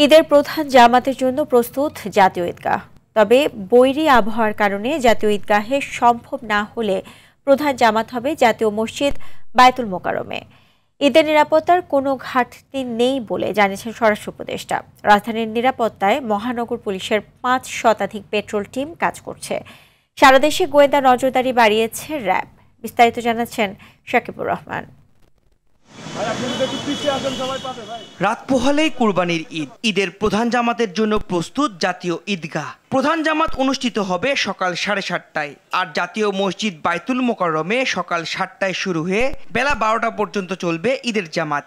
ঈদের প্রধান জামাতের জন্য প্রস্তুত জাতীয় ঈদগাহ। তবে বৈরী আবহাওয়ার কারণে জাতীয় ঈদগাহে সম্ভব না হলে প্রধান জামাত হবে জাতীয় মসজিদ বায়তুল মোকাররমে। ঈদের নিরাপত্তার কোনো ঘাটতি নেই বলে জানিয়েছেন স্বরাষ্ট্র উপদেষ্টা। রাজধানীর নিরাপত্তায় মহানগর পুলিশের ৫ শতাধিক পেট্রোল টিম কাজ করছে। সারা দেশে গোয়েন্দা নজরদারি বাড়িয়েছে র্যাব। বিস্তারিত জানাচ্ছেন শাকিবুর রহমান। রাত পোহালেই কুরবানির ঈদ। ঈদের প্রধান জামাতের জন্য প্রস্তুত জাতীয় ঈদগাহ। প্রধান জামাত অনুষ্ঠিত হবে সকাল 7:30টায়, আর জাতীয় মসজিদ বায়তুল মোকাররমে সকাল 7টায় শুরু হয়ে বেলা 12টা পর্যন্ত চলবে ঈদের জামাত।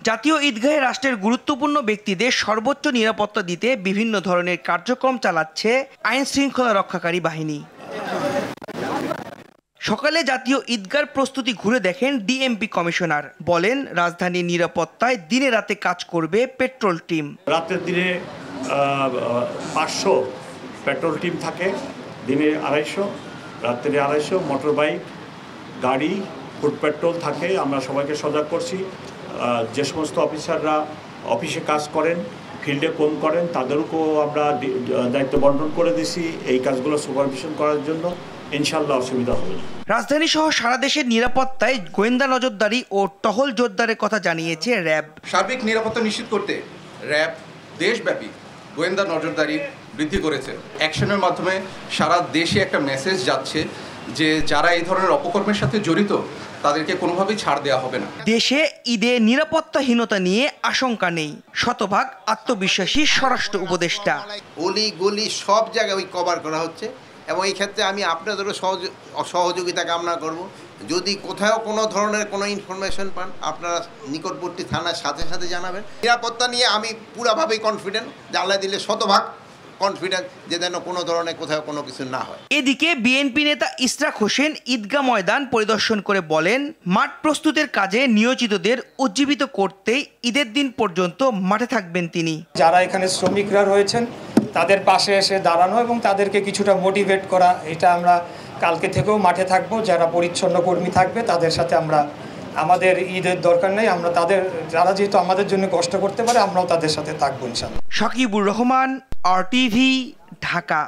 জাতীয় ঈদগাহে রাষ্ট্রের গুরুত্বপূর্ণ ব্যক্তিদের সর্বোচ্চ নিরাপত্তা দিতে বিভিন্ন ধরনের কার্যক্রম চালাচ্ছে আইন শৃঙ্খলা রক্ষাকারী বাহিনী। সকালে জাতীয় ঈদগার প্রস্তুতি ঘুরে দেখেন ডিএমপি কমিশনার। বলেন, রাজধানীর নিরাপত্তায় দিনে রাতে কাজ করবে পেট্রোল টিম। রাতের দিনে 500 পেট্রোল টিম থাকে, দিনে 250, রাত্রে 250 মোটর বাইক, গাড়ি, ফুড পেট্রোল থাকে। আমরা সবাইকে সজাগ করছি। যে সমস্ত অফিসাররা অফিসে কাজ করেন, ফিল্ডে কম করেন, তাদেরকেও আমরা দায়িত্ব বন্টন করে দিছি এই কাজগুলো সুপারভিশন করার জন্য। ইনশাল্লাহ অসুবিধা হবে না। রাজধানী সহ সারা দেশের নিরাপত্তায় গোয়েন্দা নজরদারি ও টহল জোরদারের কথা জানিয়েছে র্যাব। সার্বিক নিরাপত্তা নিশ্চিত করতে র্যাব দেশব্যাপী গোয়েন্দা নজরদারি বৃদ্ধি করেছে। অ্যাকশনের মাধ্যমে সারা দেশে একটা মেসেজ যাচ্ছে যে যারা এই ধরনের অপকর্মের সাথে জড়িত তাদেরকে কোনোভাবেই ছাড় দেওয়া হবে না। দেশে ঈদে নিরাপত্তাহীনতা নিয়ে আশঙ্কা নেই, শতভাগ আত্মবিশ্বাসী স্বরাষ্ট্র উপদেষ্টা। অলি গলি সব জায়গায় কভার করা হচ্ছে এবং এই ক্ষেত্রে আমি আপনাদেরও সহযোগিতা কামনা করব। যদি কোথাও কোনো ধরনের কোনো ইনফরমেশন পান, আপনারা নিকটবর্তী থানার সাথে সাথে জানাবেন। নিরাপত্তা নিয়ে আমি পুরাভাবেই কনফিডেন্ট, জানলা দিলে শতভাগ কনফিডেন্ট যে যেন কোনো ধরনের কোথাও কোনো কিছু না হয়। এদিকে বিএনপি নেতা ইশরাক হোসেন ঈদগাহ ময়দান পরিদর্শন করে বলেন, মাঠ প্রস্তুতের কাজে নিয়োজিতদের উজ্জীবিত করতেই ঈদের দিন পর্যন্ত মাঠে থাকবেন তিনি। যারা এখানে শ্রমিকরা রয়েছেন তাদের পাশে এসে দাঁড়ানো এবং তাদেরকে কিছুটা মোটিভেট করা, এটা আমরা কালকে থেকেও মাঠে থাকবো। যারা পরিচ্ছন্ন কর্মী থাকবে তাদের সাথে আমরা, আমাদের ঈদের দরকার নেই, আমরা তাদের, যারা যেহেতু আমাদের জন্য কষ্ট করতে পারে আমরাও তাদের সাথে থাকবো ইনশাআল্লাহ। শাকিবুর রহমান, RTV, ঢাকা।